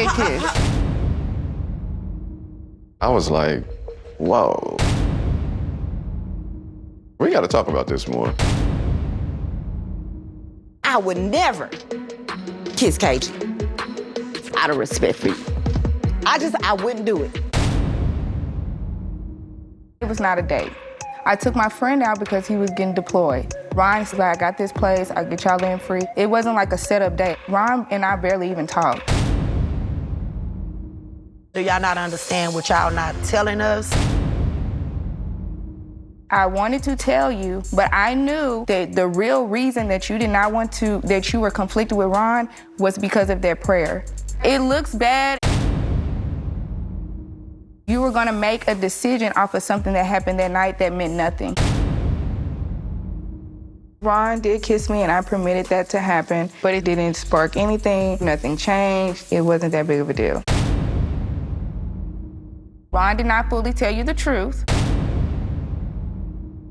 did kiss. I was like, whoa. We gotta talk about this more. I would never kiss KG out of respect for you. I wouldn't do it. It was not a date. I took my friend out because he was getting deployed. Ron said, I got this place, I'll get y'all in free. It wasn't like a setup date. Ron and I barely even talked. Do y'all not understand what y'all not telling us? I wanted to tell you, but I knew that the real reason that you did not want to, that you were conflicted with Ron was because of that prayer. It looks bad. You were gonna make a decision off of something that happened that night that meant nothing. Ron did kiss me and I permitted that to happen, but it didn't spark anything, nothing changed. It wasn't that big of a deal. Ron did not fully tell you the truth.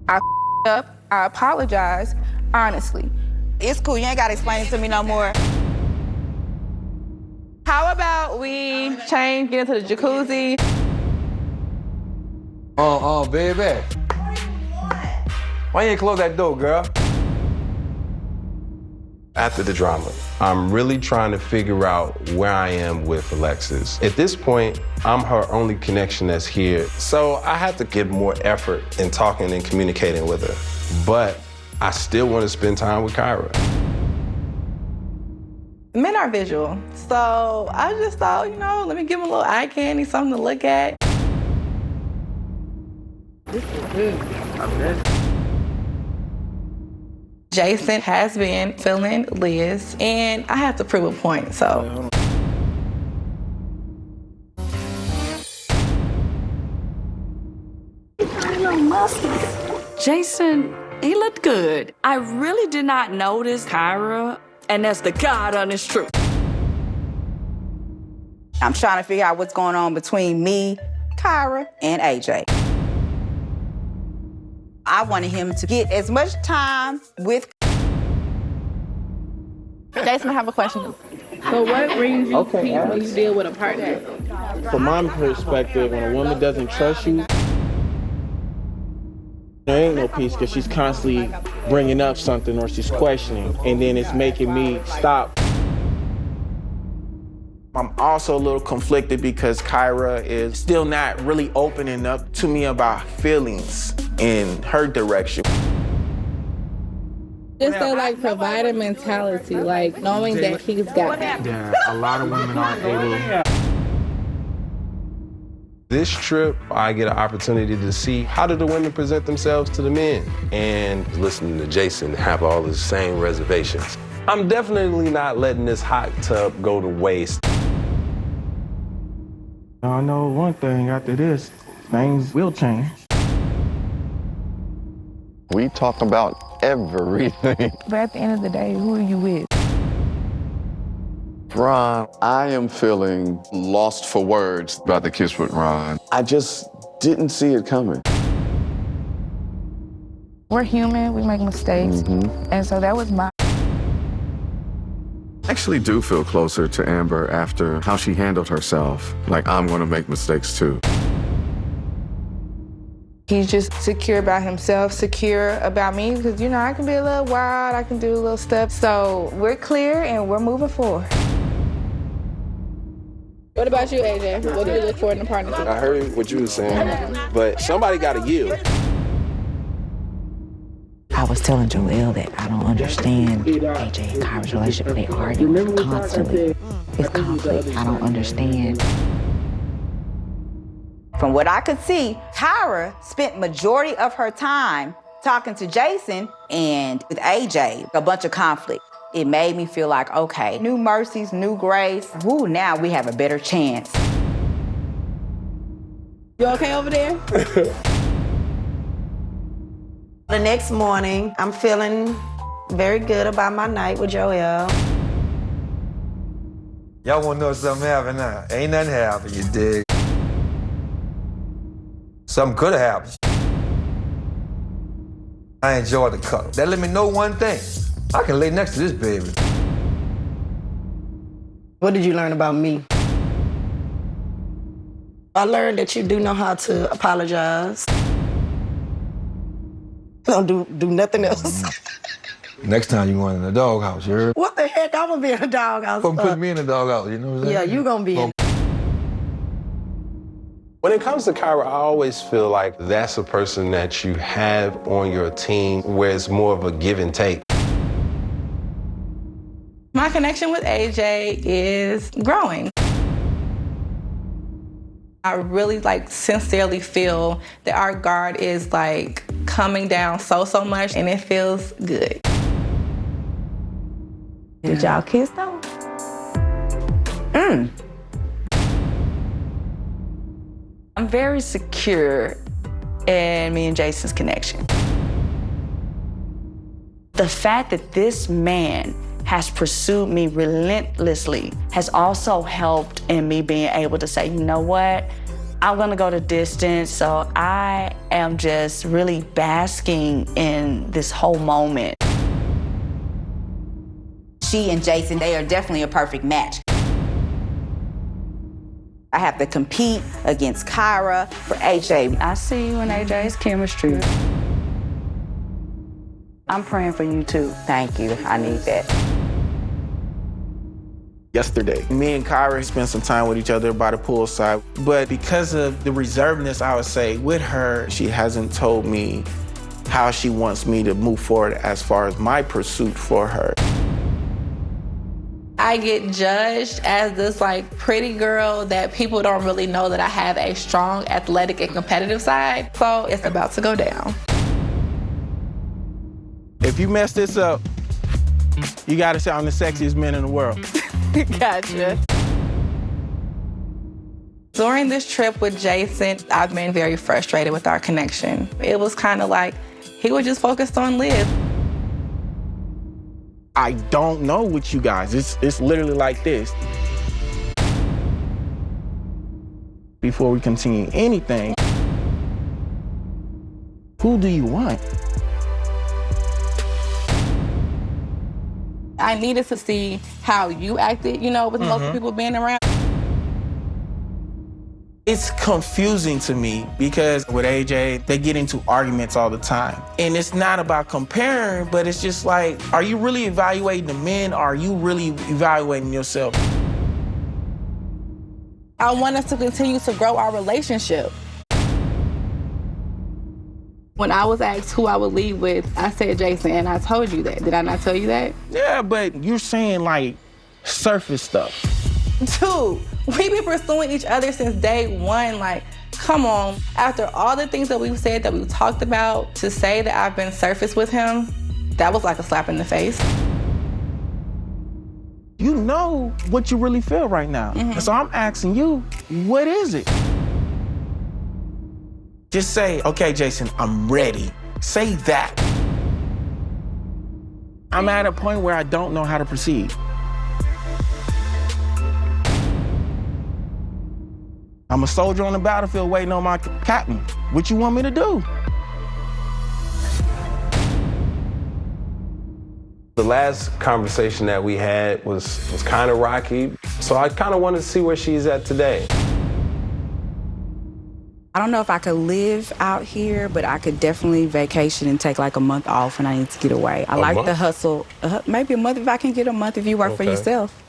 I up, I apologize, honestly. It's cool, you ain't gotta explain it to me no more. How about we change, get into the jacuzzi? Baby. Why you ain't close that door, girl? After the drama, I'm really trying to figure out where I am with Alexis. At this point, I'm her only connection that's here. So I have to give more effort in talking and communicating with her. But I still want to spend time with Kyra. Men are visual. So I just thought, let me give him a little eye candy, something to look at. This is good. Jason has been feeling Liz, and I have to prove a point, so. Jason, he looked good. I really did not notice Kyra, and that's the God honest truth. I'm trying to figure out what's going on between me, Kyra, and AJ. I wanted him to get as much time with. Jason, I have a question. So what brings you peace when you deal with a partner? From my perspective, when a woman doesn't trust you, there ain't no peace because she's constantly bringing up something or she's questioning, and then it's making me stop. I'm also a little conflicted because Kyra is still not really opening up to me about feelings in her direction. Just that provider mentality, knowing that he's got it. Yeah, a lot of women aren't able. This trip, I get an opportunity to see how do the women present themselves to the men, and listening to Jason have all the same reservations. I'm definitely not letting this hot tub go to waste. I know one thing after this, things will change. We talk about everything. But at the end of the day, who are you with? Ron, I am feeling lost for words about the kiss with Ron. I just didn't see it coming. We're human, we make mistakes. And so that was my. I actually do feel closer to Amber after how she handled herself. Like, I'm gonna make mistakes too. He's just secure about himself, secure about me, because, I can be a little wild, I can do a little stuff. So we're clear and we're moving forward. What about you, AJ? What do you look for in a partnership? I heard what you were saying, but somebody gotta yield. I was telling Joelle that I don't understand AJ and Kyra's relationship. They argue constantly. It's conflict. I don't understand. From what I could see, Kyra spent majority of her time talking to Jason and with AJ, a bunch of conflict. It made me feel like, okay, new mercies, new grace. Woo, now we have a better chance. You okay over there? The next morning, I'm feeling very good about my night with Joelle. Y'all wanna know something happened now? Ain't nothing happened, you dig? Something could have happened. I enjoy the cuddle. That let me know one thing. I can lay next to this baby. What did you learn about me? I learned that you do know how to apologize. Don't do nothing else. Next time you going in the doghouse, you heard? What the heck? I'm gonna be in a doghouse. Put me in the doghouse, you know what I'm saying? Yeah, you gonna be in. When it comes to Kyra, I always feel like that's a person that you have on your team where it's more of a give and take. My connection with AJ is growing. I really sincerely feel that our guard is coming down so much, and it feels good. Did y'all kiss though? I'm very secure in me and Jason's connection. The fact that this man has pursued me relentlessly has also helped in me being able to say, you know what? I'm gonna go the distance, so I am just really basking in this whole moment. She and Jason, they are definitely a perfect match. I have to compete against Kyra for AJ. I see you and AJ's chemistry. I'm praying for you too. Thank you, I need that. Yesterday, me and Kyra spent some time with each other by the poolside, but because of the reservedness, I would say, with her, she hasn't told me how she wants me to move forward as far as my pursuit for her. I get judged as this pretty girl that people don't really know that I have a strong athletic and competitive side. So it's about to go down. If you mess this up, you gotta say I'm the sexiest man in the world. Gotcha. During this trip with Jason, I've been very frustrated with our connection. It was kind of like he was just focused on Liz. I don't know with you guys. It's literally like this. Before we continue anything, who do you want? I needed to see how you acted, with most people being around. It's confusing to me because with AJ, they get into arguments all the time. And it's not about comparing, but it's just are you really evaluating the men, or are you really evaluating yourself? I want us to continue to grow our relationship. When I was asked who I would leave with, I said Jason, and I told you that. Did I not tell you that? Yeah, but you're saying surface stuff. Dude, we've been pursuing each other since day one. Come on. After all the things that we've said, that we've talked about, to say that I've been surface with him, that was like a slap in the face. You know what you really feel right now. And so I'm asking you, what is it? Just say, okay, Jason, I'm ready. Say that. I'm at a point where I don't know how to proceed. I'm a soldier on the battlefield waiting on my captain. What you want me to do? The last conversation that we had was kind of rocky, so I kind of wanted to see where she's at today. I don't know if I could live out here, but I could definitely vacation and take a month off when I need to get away. I like the hustle. Maybe a month if I can get a month if you work for yourself.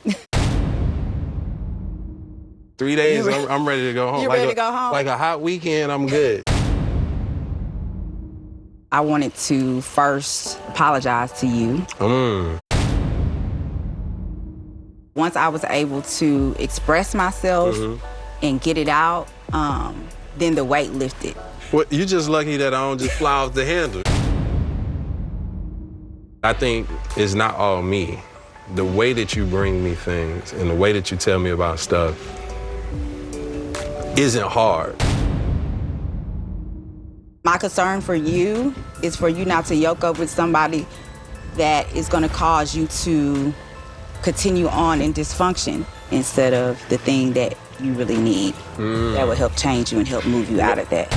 3 days, I'm ready to go home. You ready to go home? Like a hot weekend, I'm good. I wanted to first apologize to you. Once I was able to express myself and get it out, then the weight lifted. Well, you're just lucky that I don't just fly off the handle. I think it's not all me. The way that you bring me things and the way that you tell me about stuff isn't hard. My concern for you is for you not to yoke up with somebody that is going to cause you to continue on in dysfunction instead of the thing that you really need that will help change you and help move you out of that.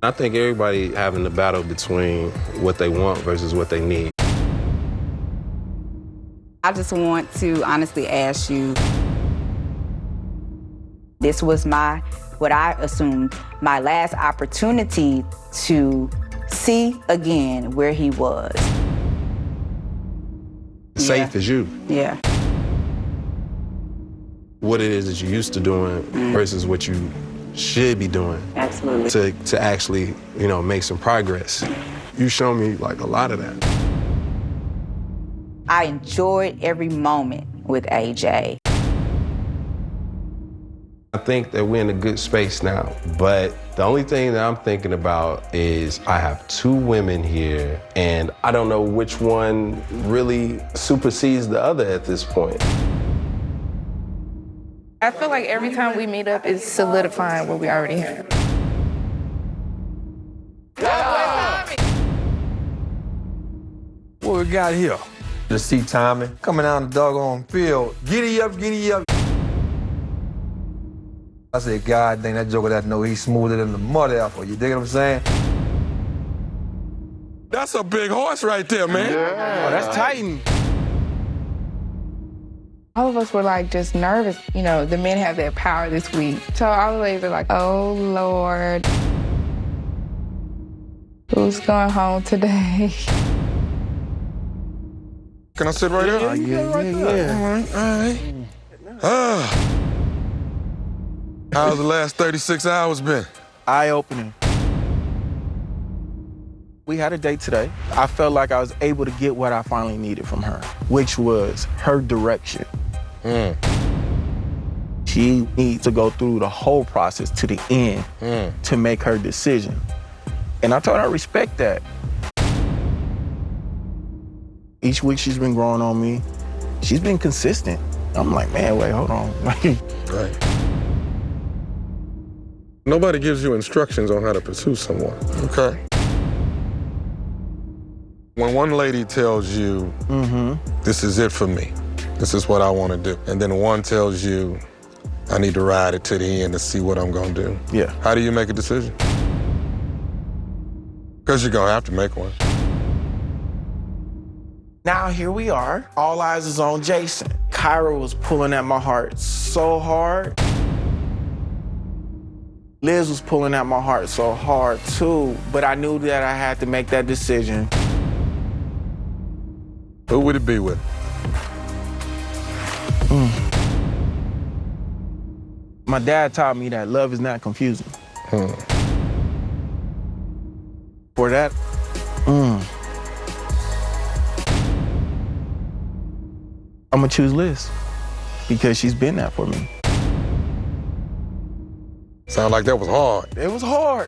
I think everybody having the battle between what they want versus what they need. I just want to honestly ask you, This was what I assumed, my last opportunity to see again where he was. Safe as you. Yeah. What it is that you're used to doing versus what you should be doing. Absolutely. To actually, make some progress. You show me like a lot of that. I enjoyed every moment with AJ. I think that we're in a good space now, but the only thing that I'm thinking about is I have 2 women here, and I don't know which one really supersedes the other at this point. I feel like every time we meet up is solidifying what we already have. What we got here? To see Tommy coming down the doggone field. Giddy up, giddy up. I said, God dang, that joker that know he's smoother than the mud apple. You dig what I'm saying? That's a big horse right there, man. Yeah. Oh, that's Titan. All of us were like just nervous. The men have their power this week. So all the ladies are like, oh Lord, who's going home today? Can I sit right here? Yeah. All right. How's the last 36 hours been? Eye-opening. We had a date today. I felt like I was able to get what I finally needed from her, which was her direction. She needs to go through the whole process to the end to make her decision. And I told her I respect that. Each week she's been growing on me. She's been consistent. I'm like, man, wait, hold on. Right. Nobody gives you instructions on how to pursue someone, okay? When one lady tells you, this is it for me, this is what I want to do, and then one tells you, I need to ride it to the end to see what I'm going to do. Yeah. How do you make a decision? Because you're going to have to make one. Now here we are. All eyes is on Jason. Kyra was pulling at my heart so hard. Liz was pulling at my heart so hard too, but I knew that I had to make that decision. Who would it be with? My dad taught me that love is not confusing. For that, I'm gonna choose Liz because she's been that for me. Sound like that was hard. It was hard.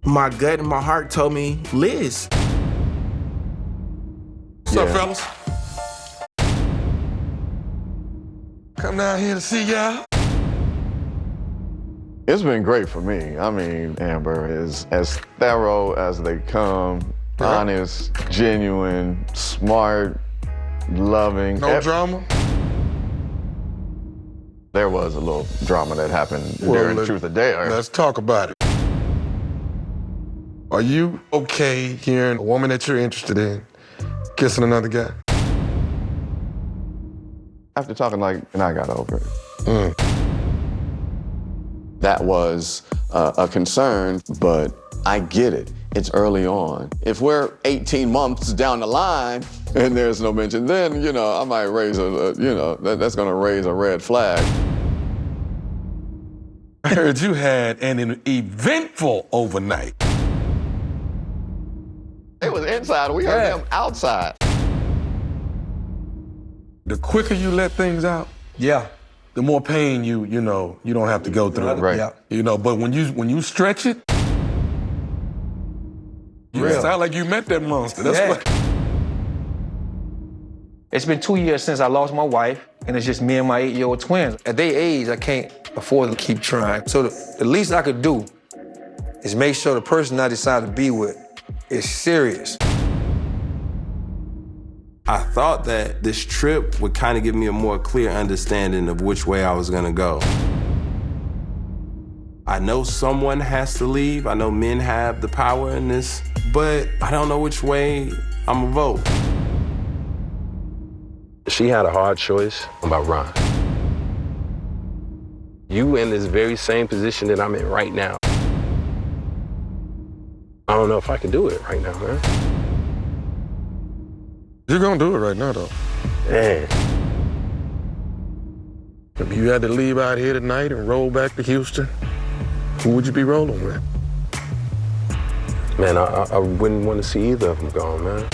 My gut and my heart told me Liz. What's up, fellas? Come down here to see y'all. It's been great for me. I mean, Amber is as thorough as they come, honest, genuine, smart, loving. No drama? There was a little drama that happened during Truth or Dare. Let's talk about it. Are you okay hearing a woman that you're interested in kissing another guy? After talking, and I got over it. That was a concern, but I get it. It's early on. If we're 18 months down the line and there's no mention, then, I might raise that's gonna raise a red flag. I heard you had an eventful overnight. It was inside, we heard them outside. The quicker you let things out, the more pain you don't have to go through. Right. But when you stretch it, you sound like you met that monster. That's what. It's been 2 years since I lost my wife, and it's just me and my 8-year-old twins. At their age, I can't afford to keep trying. So the least I could do is make sure the person I decide to be with is serious. I thought that this trip would kind of give me a more clear understanding of which way I was gonna go. I know someone has to leave. I know men have the power in this, but I don't know which way I'm gonna vote. She had a hard choice about Ron. You in this very same position that I'm in right now. I don't know if I can do it right now, man. You're gonna do it right now, though. Man. If you had to leave out here tonight and roll back to Houston, who would you be rolling with? Man, I wouldn't want to see either of them gone, man.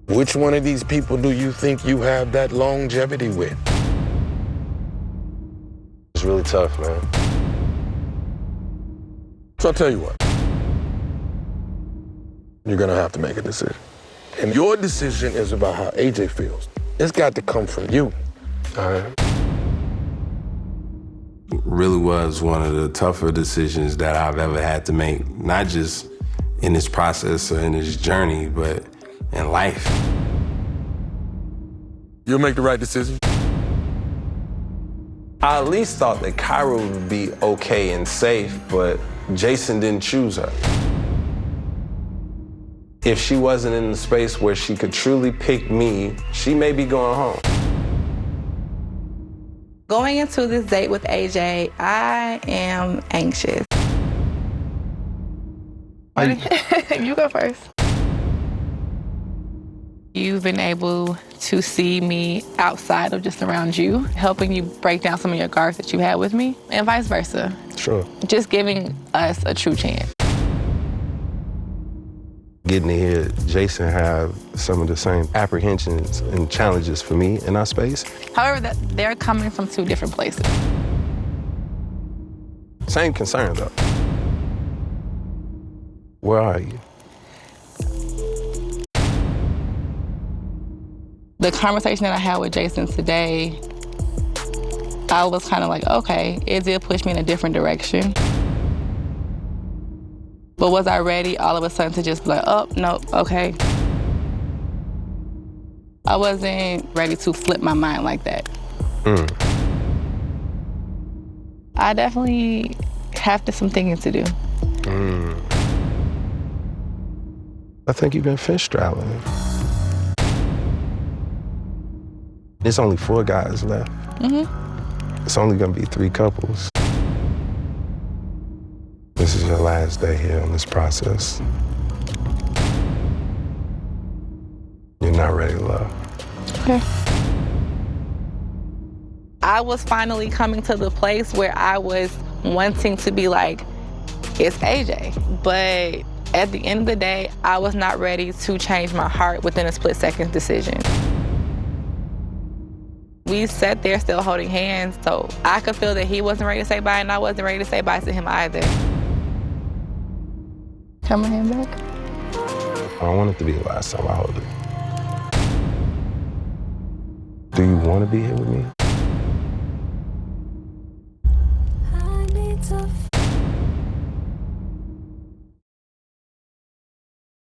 Which one of these people do you think you have that longevity with? It's really tough, man. So I'll tell you what. You're gonna have to make a decision. And your decision is about how AJ feels. It's got to come from you. All right. It really was one of the tougher decisions that I've ever had to make, not just in this process or in this journey, but in life. You'll make the right decision. I at least thought that Kyra would be okay and safe, but Jason didn't choose her. If she wasn't in the space where she could truly pick me, she may be going home. Going into this date with AJ, I am anxious. You go first. You've been able to see me outside of just around you, helping you break down some of your guards that you had with me, and vice versa. Sure. Just giving us a true chance. Getting to hear Jason have some of the same apprehensions and challenges for me in our space. However, they're coming from two different places. Same concern, though. Where are you? The conversation that I had with Jason today, I was kind of like, okay, it did push me in a different direction. But was I ready all of a sudden to just be like, oh, no, okay. I wasn't ready to flip my mind like that. I definitely have some thinking to do. I think you've been fish straddling. There's only 4 guys left. It's only gonna be 3 couples. This is your last day here in this process. You're not ready to love. Okay. I was finally coming to the place where I was wanting to be like, it's AJ. But at the end of the day, I was not ready to change my heart within a split-second decision. We sat there still holding hands, so I could feel that he wasn't ready to say bye, and I wasn't ready to say bye to him either. Come my hand back. I don't want it to be the last time I hold it. Do you want to be here with me?